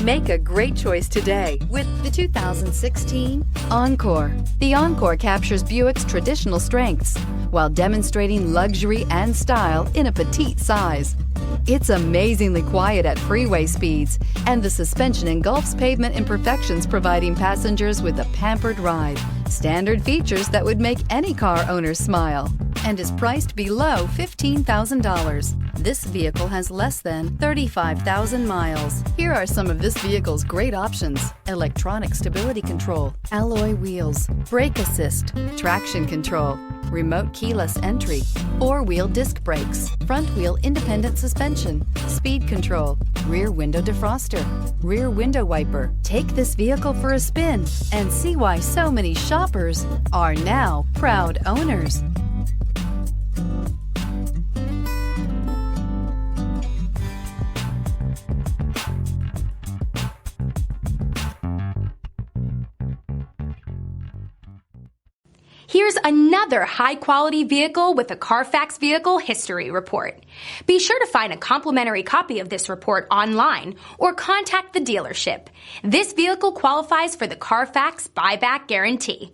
Make a great choice today with the 2016 Encore. The Encore captures Buick's traditional strengths while demonstrating luxury and style in a petite size. It's amazingly quiet at freeway speeds, and the suspension engulfs pavement imperfections, providing passengers with a pampered ride. Standard features that would make any car owner smile, and is priced below $15,000. This vehicle has less than 35,000 miles. Here are some of this vehicle's great options: electronic stability control, alloy wheels, brake assist, traction control, remote keyless entry, four-wheel disc brakes, front-wheel independent suspension, speed control, rear window defroster, rear window wiper. Take this vehicle for a spin and see why so many shoppers are now proud owners. Here's another high-quality vehicle with a Carfax Vehicle History Report. Be sure to find a complimentary copy of this report online or contact the dealership. This vehicle qualifies for the Carfax Buyback Guarantee.